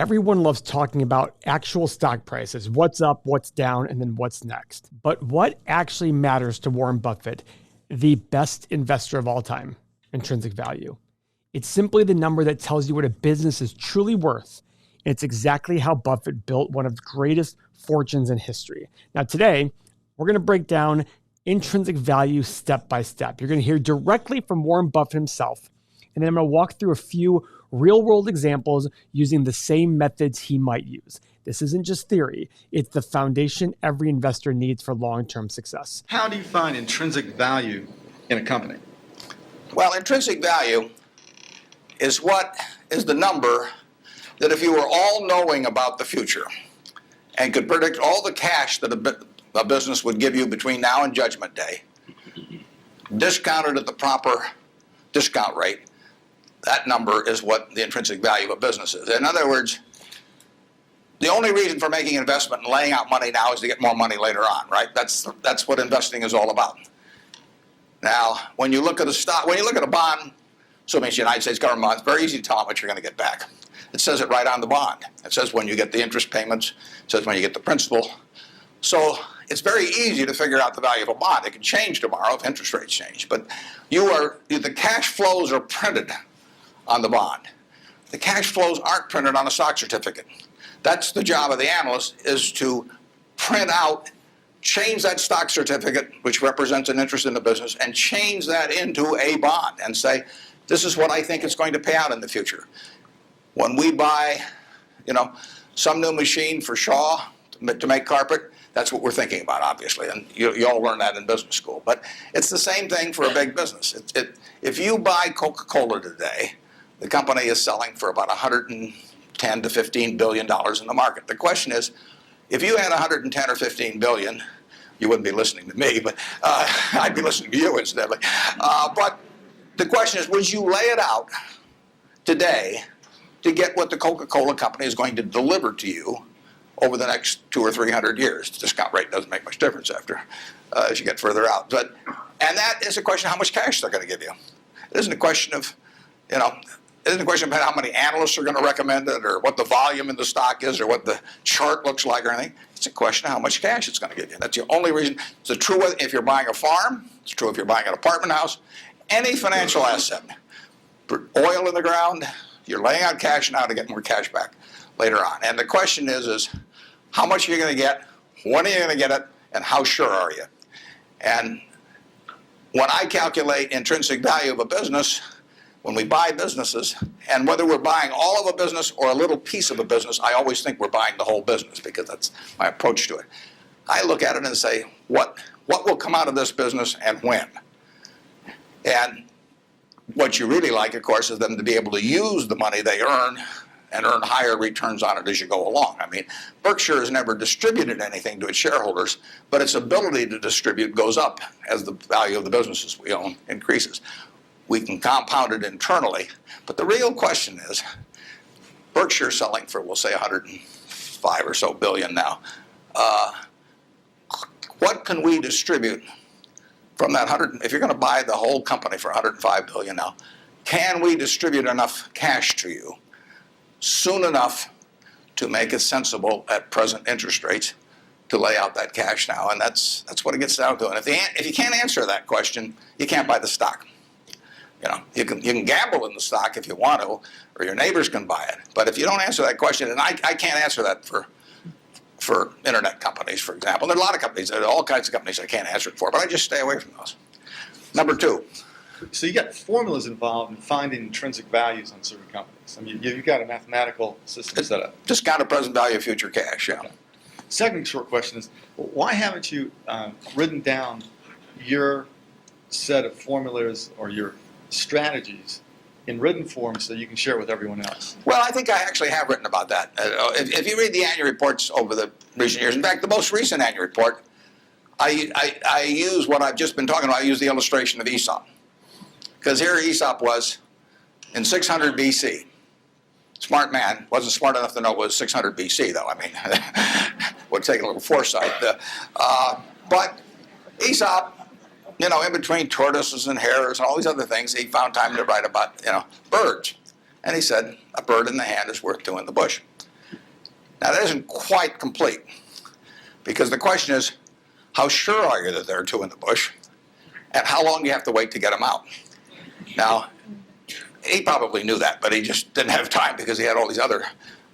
Everyone loves talking about actual stock prices, what's up, what's down, and then what's next. But what actually matters to Warren Buffett, the best investor of all time? Intrinsic value. It's simply the number that tells you what a business is truly worth. And it's exactly how Buffett built one of the greatest fortunes in history. Now today, we're going to break down intrinsic value step by step. You're going to hear directly from Warren Buffett himself. And then I'm going to walk through a few real-world examples using the same methods he might use. This isn't just theory. It's the foundation every investor needs for long-term success. How do you find intrinsic value in a company? Well, intrinsic value is the number that if you were all-knowing about the future and could predict all the cash that a business would give you between now and Judgment Day, discounted at the proper discount rate, that number is what the intrinsic value of a business is. In other words, the only reason for making an investment and laying out money now is to get more money later on, right? That's what investing is all about. Now, when you look at a stock, when you look at a bond, assuming it's the United States government bond, it's very easy to tell how much you're going to get back. It says it right on the bond. It says when you get the interest payments. It says when you get the principal. So it's very easy to figure out the value of a bond. It can change tomorrow if interest rates change. But the cash flows are printed on the bond. The cash flows aren't printed on a stock certificate. That's the job of the analyst, is to print out, change that stock certificate, which represents an interest in the business, and change that into a bond and say, this is what I think it's going to pay out in the future. When we buy, some new machine for Shaw to make carpet, that's what we're thinking about, obviously, and you all learn that in business school. But it's the same thing for a big business. If you buy Coca-Cola today, the company is selling for about $110 to $15 billion in the market. The question is, if you had 110 or 15 billion, you wouldn't be listening to me, but I'd be listening to you incidentally. But the question is, would you lay it out today to get what the Coca-Cola company is going to deliver to you over the next 200 or 300 years? The discount rate doesn't make much difference as you get further out. And that is a question of how much cash they're going to give you. It isn't a question of, it isn't a question of how many analysts are going to recommend it or what the volume in the stock is or what the chart looks like or anything. It's a question of how much cash it's going to give you. That's the only reason. It's true if you're buying a farm. It's true if you're buying an apartment house. Any financial asset. Oil in the ground, you're laying out cash now to get more cash back later on. And the question is how much are you going to get, when are you going to get it, and how sure are you? And when I calculate intrinsic value of a business, when we buy businesses, and whether we're buying all of a business or a little piece of a business, I always think we're buying the whole business because that's my approach to it. I look at it and say, what will come out of this business and when? And what you really like, of course, is them to be able to use the money they earn and earn higher returns on it as you go along. I mean, Berkshire has never distributed anything to its shareholders, but its ability to distribute goes up as the value of the businesses we own increases. We can compound it internally, but the real question is, Berkshire selling for, we'll say, 105 or so billion now. What can we distribute from that 100? If you're going to buy the whole company for 105 billion now, can we distribute enough cash to you soon enough to make it sensible at present interest rates to lay out that cash now? And that's what it gets down to. And if you can't answer that question, you can't buy the stock. You can gamble in the stock if you want to, or your neighbors can buy it. But if you don't answer that question, and I can't answer that for internet companies, for example. There are a lot of companies, there are all kinds of companies I can't answer it for, but I just stay away from those. Number two. So you got formulas involved in finding intrinsic values on certain companies. I mean, you've got a mathematical system set up. Discounted present value of future cash, yeah. Second short question is, why haven't you written down your set of formulas or your strategies in written form so you can share it with everyone else? Well, I think I actually have written about that. If you read the annual reports over the recent years, in fact, the most recent annual report, I use what I've just been talking about. I use the illustration of Aesop. Because here Aesop was in 600 BC. Smart man. Wasn't smart enough to know it was 600 BC, though. I mean, would take a little foresight. But Aesop, in between tortoises and hares and all these other things, he found time to write about, birds. And he said, a bird in the hand is worth two in the bush. Now, that isn't quite complete, because the question is, how sure are you that there are two in the bush, and how long do you have to wait to get them out? Now, he probably knew that, but he just didn't have time because he had all these other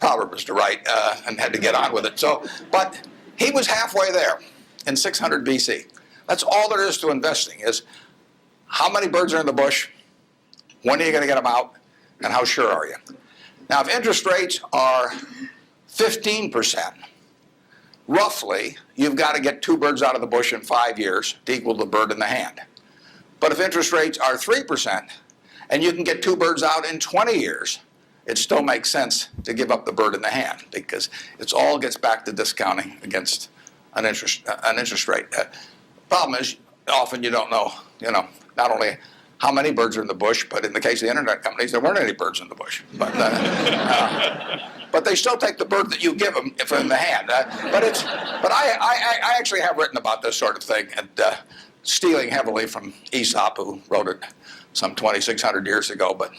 proverbs to write and had to get on with it. But he was halfway there in 600 BC. That's all there is to investing, is how many birds are in the bush, when are you going to get them out, and how sure are you? Now, if interest rates are 15%, roughly, you've got to get two birds out of the bush in 5 years to equal the bird in the hand. But if interest rates are 3%, and you can get two birds out in 20 years, it still makes sense to give up the bird in the hand, because it all gets back to discounting against an interest rate. Problem is, often you don't know, not only how many birds are in the bush, but in the case of the internet companies, there weren't any birds in the bush. But they still take the bird that you give them from the hand. But I actually have written about this sort of thing, and stealing heavily from Aesop, who wrote it some 2,600 years ago, but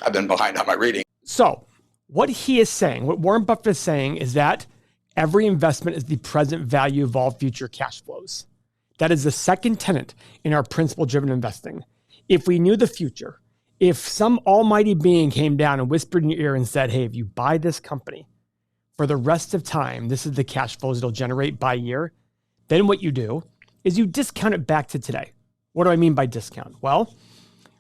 I've been behind on my reading. So what he is saying, what Warren Buffett is saying, is that every investment is the present value of all future cash flows. That is the second tenet in our principle-driven investing. If we knew the future, if some almighty being came down and whispered in your ear and said, hey, if you buy this company for the rest of time, this is the cash flows it'll generate by year, then what you do is you discount it back to today. What do I mean by discount? Well,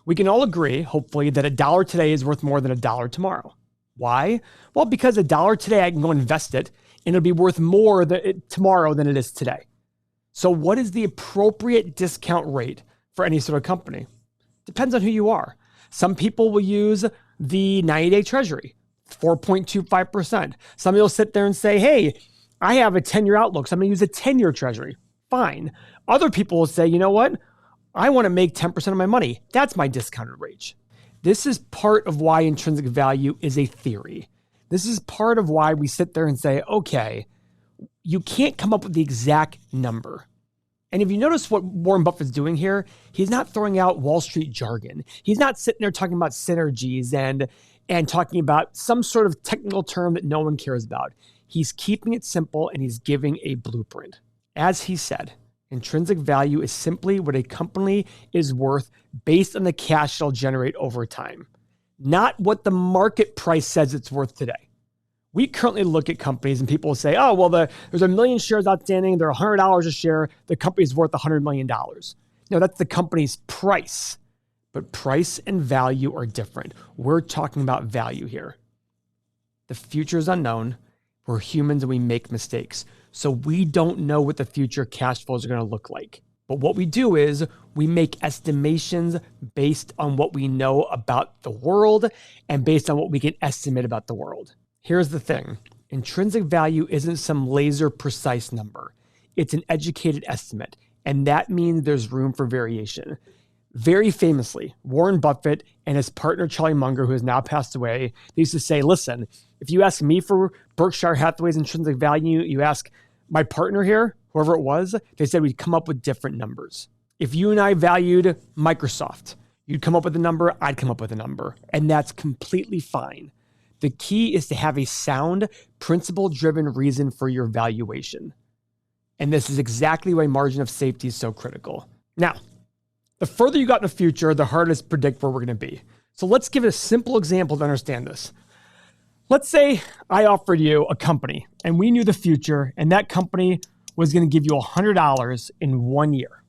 we can all agree, hopefully, that $1 today is worth more than $1 tomorrow. Why? Well, because $1 today, I can go invest it, and it'll be worth more tomorrow than it is today. So what is the appropriate discount rate for any sort of company? Depends on who you are. Some people will use the 90-day treasury, 4.25%. Some will sit there and say, hey, I have a 10-year outlook, so I'm going to use a 10-year treasury. Fine. Other people will say, you know what? I want to make 10% of my money. That's my discounted rate. This is part of why intrinsic value is a theory. This is part of why we sit there and say, okay, you can't come up with the exact number. And if you notice what Warren Buffett's doing here, he's not throwing out Wall Street jargon. He's not sitting there talking about synergies and talking about some sort of technical term that no one cares about. He's keeping it simple, and he's giving a blueprint. As he said, intrinsic value is simply what a company is worth based on the cash it'll generate over time, not what the market price says it's worth today. We currently look at companies and people will say, oh, well, there's 1 million shares outstanding. They're $100 a share. The company's worth $100 million. No, that's the company's price. But price and value are different. We're talking about value here. The future is unknown. We're humans and we make mistakes. So we don't know what the future cash flows are going to look like. But what we do is we make estimations based on what we know about the world and based on what we can estimate about the world. Here's the thing. Intrinsic value isn't some laser precise number. It's an educated estimate, and that means there's room for variation. Very famously, Warren Buffett and his partner Charlie Munger, who has now passed away, they used to say, listen, if you ask me for Berkshire Hathaway's intrinsic value, you ask my partner here, whoever it was, they said we'd come up with different numbers. If you and I valued Microsoft, you'd come up with a number, I'd come up with a number, and that's completely fine. The key is to have a sound, principle-driven reason for your valuation. And this is exactly why margin of safety is so critical. Now, the further you got in the future, the harder it is to predict where we're going to be. So let's give it a simple example to understand this. Let's say I offered you a company, and we knew the future, and that company was going to give you $100 in 1 year.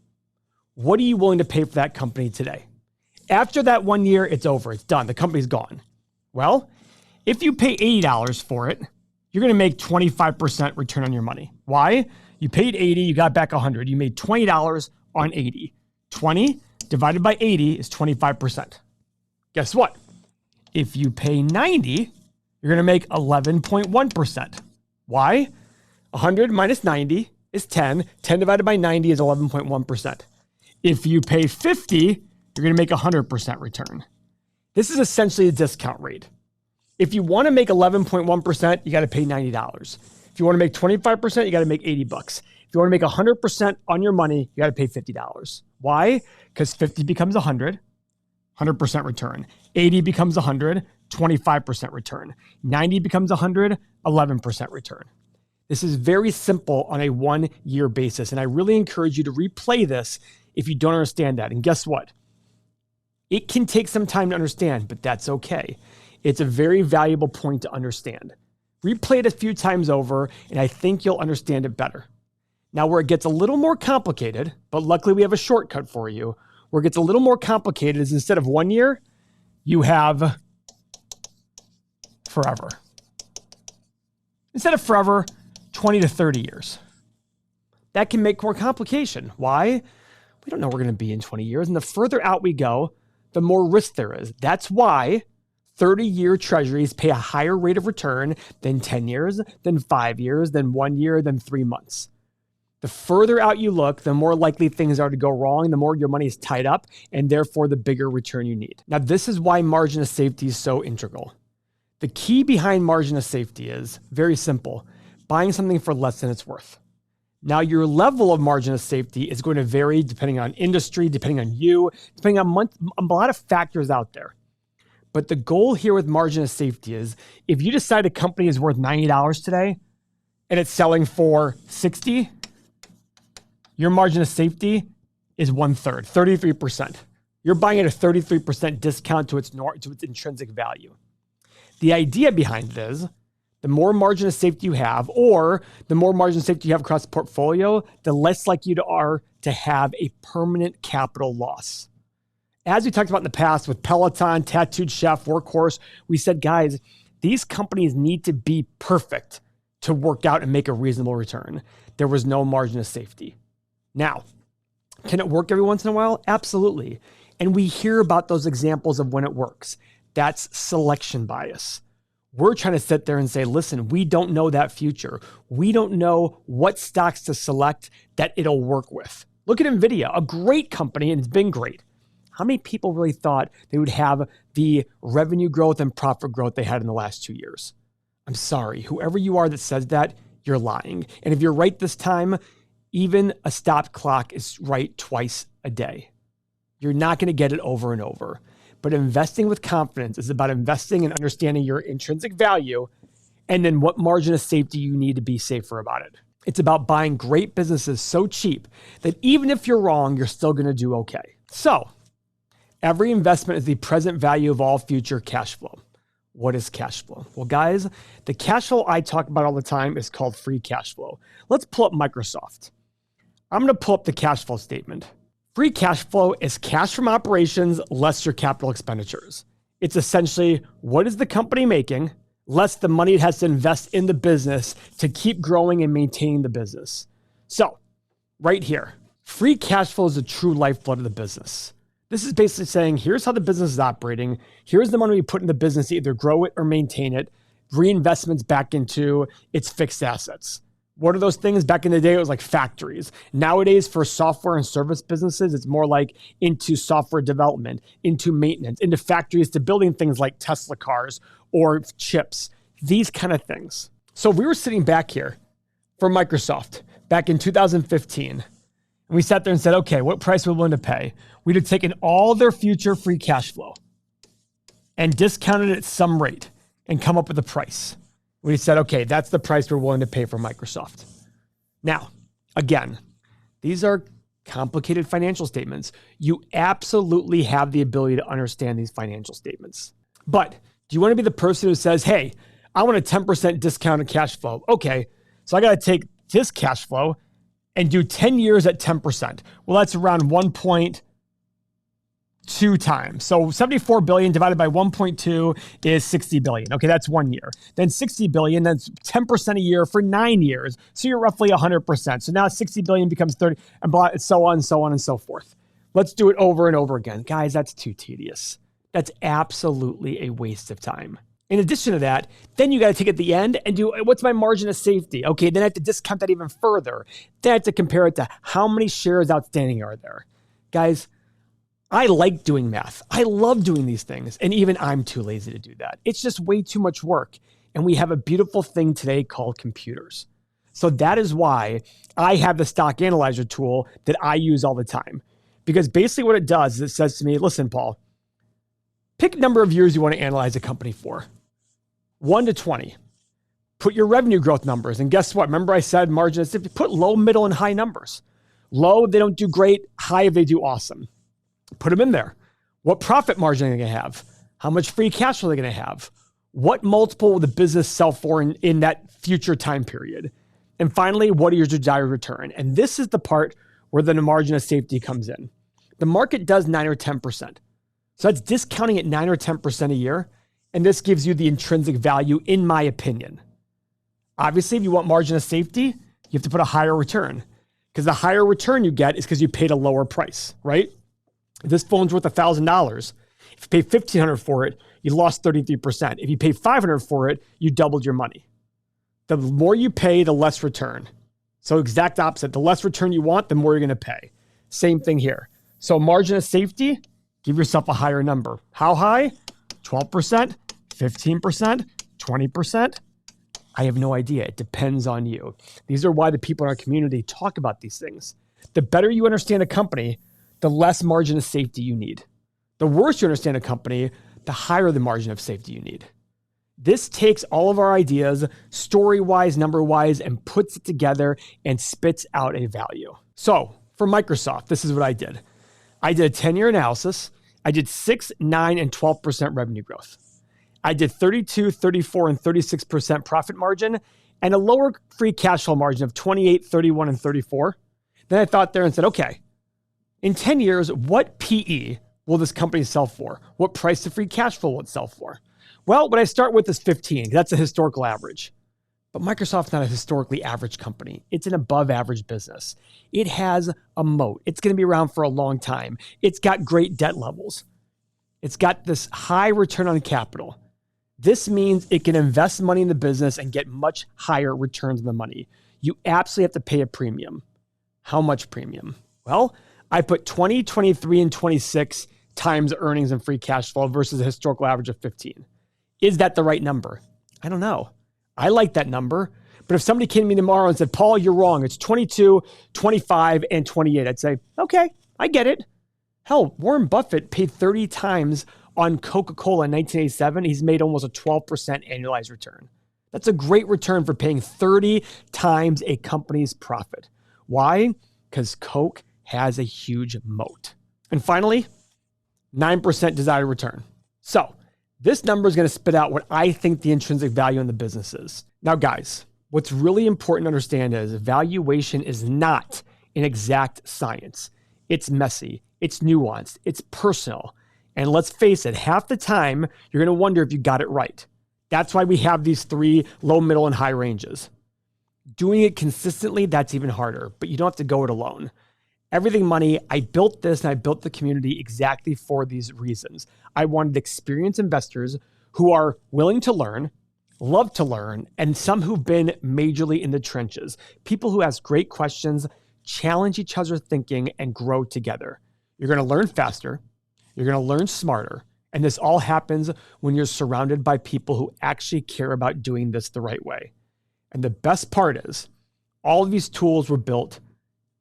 What are you willing to pay for that company today? After that 1 year, it's over. It's done. The company's gone. Well, if you pay $80 for it, you're going to make 25% return on your money. Why? You paid $80, you got back $100. You made $20 on $80. 20 divided by 80 is 25%. Guess what? If you pay $90, you're going to make 11.1%. Why? 100 minus 90 is 10. 10 divided by 90 is 11.1%. If you pay $50, you're going to make 100% return. This is essentially a discount rate. If you want to make 11.1%, you got to pay $90. If you want to make 25%, you got to make $80. If you want to make 100% on your money, you got to pay $50. Why? Because 50 becomes 100, 100% return. 80 becomes 100, 25% return. 90 becomes 100, 11% return. This is very simple on a 1-year basis. And I really encourage you to replay this if you don't understand that. And guess what? It can take some time to understand, but that's okay. It's a very valuable point to understand. Replay it a few times over, and I think you'll understand it better. Now, where it gets a little more complicated, but luckily we have a shortcut for you, where it gets a little more complicated is instead of 1 year, you have forever. Instead of forever, 20 to 30 years. That can make more complication. Why? We don't know where we're going to be in 20 years. And the further out we go, the more risk there is. That's why 30-year treasuries pay a higher rate of return than 10 years, than 5 years, than 1 year, than 3 months. The further out you look, the more likely things are to go wrong, the more your money is tied up, and therefore the bigger return you need. Now, this is why margin of safety is so integral. The key behind margin of safety is very simple: buying something for less than it's worth. Now, your level of margin of safety is going to vary depending on industry, depending on you, depending on a lot of factors out there. But the goal here with margin of safety is if you decide a company is worth $90 today and it's selling for $60, your margin of safety is 1/3, 33%. You're buying at a 33% discount to its intrinsic value. The idea behind it is the more margin of safety you have, or the more margin of safety you have across the portfolio, the less likely you are to have a permanent capital loss. As we talked about in the past with Peloton, Tattooed Chef, Workhorse, we said, guys, these companies need to be perfect to work out and make a reasonable return. There was no margin of safety. Now, can it work every once in a while? Absolutely. And we hear about those examples of when it works. That's selection bias. We're trying to sit there and say, listen, we don't know that future. We don't know what stocks to select that it'll work with. Look at NVIDIA, a great company, and it's been great. How many people really thought they would have the revenue growth and profit growth they had in the last 2 years? I'm sorry, whoever you are that says that, you're lying. And if you're right this time, even a stopped clock is right twice a day. You're not going to get it over and over. But investing with confidence is about investing and understanding your intrinsic value and then what margin of safety you need to be safer about it. It's about buying great businesses so cheap that even if you're wrong, you're still going to do okay. So, every investment is the present value of all future cash flow. What is cash flow? Well, guys, the cash flow I talk about all the time is called free cash flow. Let's pull up Microsoft. I'm going to pull up the cash flow statement. Free cash flow is cash from operations less your capital expenditures. It's essentially what is the company making less the money it has to invest in the business to keep growing and maintaining the business. So, right here, free cash flow is the true lifeblood of the business. This is basically saying, here's how the business is operating. Here's the money we put in the business to either grow it or maintain it. Reinvestments back into its fixed assets. What are those things? Back in the day, it was like factories. Nowadays, for software and service businesses, it's more like into software development, into maintenance, into factories, to building things like Tesla cars or chips, these kind of things. So we were sitting back here for Microsoft back in 2015, and we sat there and said, okay, what price are we willing to pay? We'd have taken all their future free cash flow and discounted it at some rate and come up with a price. We said, okay, that's the price we're willing to pay for Microsoft. Now, again, these are complicated financial statements. You absolutely have the ability to understand these financial statements. But do you want to be the person who says, hey, I want a 10% discounted cash flow? Okay, so I got to take this cash flow and do 10 years at 10%. Well, that's around 1.2 times. So 74 billion divided by 1.2 is 60 billion. Okay, that's 1 year. Then 60 billion, that's 10% a year for 9 years. So you're roughly 100%. So now 60 billion becomes 30, and so on and so on and so forth. Let's do it over and over again. Guys, that's too tedious. That's absolutely a waste of time. In addition to that, then you got to take at the end and do, what's my margin of safety? Okay, then I have to discount that even further. Then I have to compare it to how many shares outstanding are there. Guys, I like doing math. I love doing these things. And even I'm too lazy to do that. It's just way too much work. And we have a beautiful thing today called computers. So that is why I have the stock analyzer tool that I use all the time. Because basically what it does is it says to me, listen, Paul, Pick a number of years you want to analyze a company for. 1 to 20. Put your revenue growth numbers. And guess what? Remember I said margin of safety? Put low, middle, and high numbers. Low, they don't do great. High, they do awesome. Put them in there. What profit margin are they going to have? How much free cash flow are they going to have? What multiple will the business sell for in that future time period? And finally, what are your desired return? And this is the part where the margin of safety comes in. The market does 9 or 10%. So that's discounting at 9 or 10% a year. And this gives you the intrinsic value, in my opinion. Obviously, if you want margin of safety, you have to put a higher return, because the higher return you get is because you paid a lower price, right? If this phone's worth $1,000. If you pay $1,500 for it, you lost 33%. If you pay $500 for it, you doubled your money. The more you pay, the less return. So exact opposite. The less return you want, the more you're going to pay. Same thing here. So margin of safety, give yourself a higher number. How high? 12%, 15%, 20%. I have no idea. It depends on you. These are why the people in our community talk about these things. The better you understand a company, the less margin of safety you need. The worse you understand a company, the higher the margin of safety you need. This takes all of our ideas, story-wise, number-wise, and puts it together and spits out a value. So for Microsoft, this is what I did. I did a 10-year analysis. I did 6, 9, and 12% revenue growth. I did 32, 34, and 36% profit margin and a lower free cash flow margin of 28, 31, and 34. Then I thought there and said, okay, in 10 years, what PE will this company sell for? What price to free cash flow will it sell for? Well, what I start with is 15. That's a historical average. But Microsoft's not a historically average company. It's an above average business. It has a moat. It's going to be around for a long time. It's got great debt levels. It's got this high return on capital. This means it can invest money in the business and get much higher returns on the money. You absolutely have to pay a premium. How much premium? Well, I put 20, 23, and 26 times earnings and free cash flow versus a historical average of 15. Is that the right number? I don't know. I like that number. But if somebody came to me tomorrow and said, Paul, you're wrong. It's 22, 25, and 28. I'd say, okay, I get it. Hell, Warren Buffett paid 30 times on Coca-Cola in 1987. He's made almost a 12% annualized return. That's a great return for paying 30 times a company's profit. Why? Because Coke has a huge moat. And finally, 9% desired return. So this number is going to spit out what I think the intrinsic value in the business is. Now, guys, what's really important to understand is valuation is not an exact science. It's messy, it's nuanced, it's personal. And let's face it, half the time, you're going to wonder if you got it right. That's why we have these 3 low, middle, and high ranges. Doing it consistently, that's even harder, but you don't have to go it alone. Everything Money, I built this and I built the community exactly for these reasons. I wanted experienced investors who are willing to learn, love to learn, and some who've been majorly in the trenches. People who ask great questions, challenge each other's thinking, and grow together. You're going to learn faster. You're going to learn smarter. And this all happens when you're surrounded by people who actually care about doing this the right way. And the best part is, all of these tools were built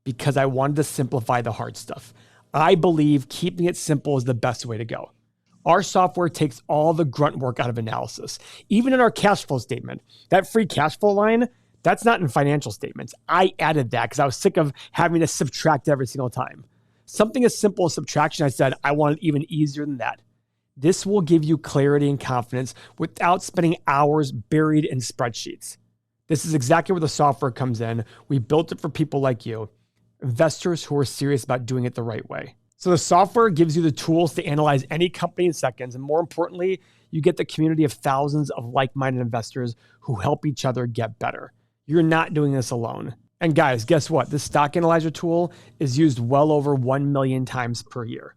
because I wanted to simplify the hard stuff. I believe keeping it simple is the best way to go. Our software takes all the grunt work out of analysis. Even in our cash flow statement, that free cash flow line, that's not in financial statements. I added that because I was sick of having to subtract every single time. Something as simple as subtraction, I said, I want it even easier than that. This will give you clarity and confidence without spending hours buried in spreadsheets. This is exactly where the software comes in. We built it for people like you, investors who are serious about doing it the right way. So the software gives you the tools to analyze any company in seconds. And more importantly, you get the community of thousands of like-minded investors who help each other get better. You're not doing this alone. And guys, guess what? This stock analyzer tool is used well over 1 million times per year.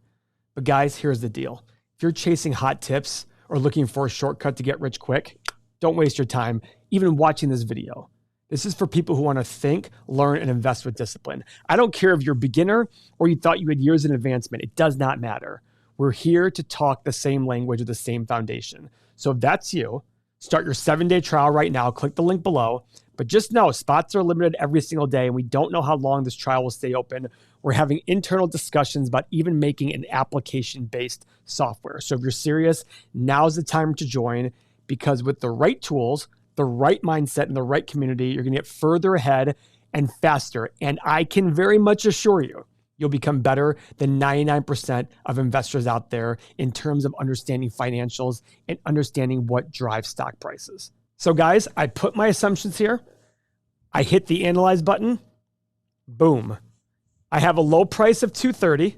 But guys, here's the deal. If you're chasing hot tips or looking for a shortcut to get rich quick, don't waste your time even watching this video. This is for people who want to think, learn, and invest with discipline. I don't care if you're a beginner or you thought you had years in advancement. It does not matter. We're here to talk the same language with the same foundation. So if that's you, start your 7-day trial right now. Click the link below. But just know spots are limited every single day, and we don't know how long this trial will stay open. We're having internal discussions about even making an application-based software. So if you're serious, now's the time to join, because with the right tools, the right mindset, and the right community, you're going to get further ahead and faster. And I can very much assure you, you'll become better than 99% of investors out there in terms of understanding financials and understanding what drives stock prices. So guys, I put my assumptions here. I hit the analyze button. Boom. I have a low price of 230,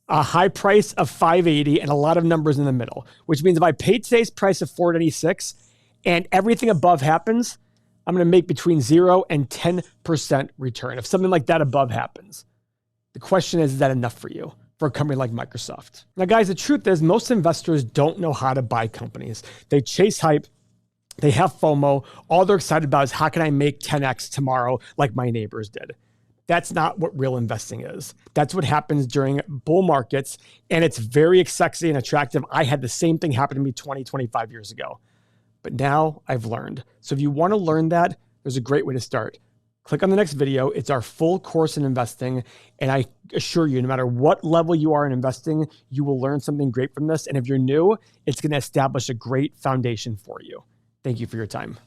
a high price of 580, and a lot of numbers in the middle, which means if I pay today's price of 496 and everything above happens, I'm going to make between 0 and 10% return. If something like that above happens, the question is that enough for you for a company like Microsoft? Now, guys, the truth is most investors don't know how to buy companies. They chase hype. They have FOMO. All they're excited about is how can I make 10x tomorrow like my neighbors did. That's not what real investing is. That's what happens during bull markets, and it's very sexy and attractive. I had the same thing happen to me 20, 25 years ago. But now I've learned. So if you want to learn that, there's a great way to start. Click on the next video. It's our full course in investing. And I assure you, no matter what level you are in investing, you will learn something great from this. And if you're new, it's going to establish a great foundation for you. Thank you for your time.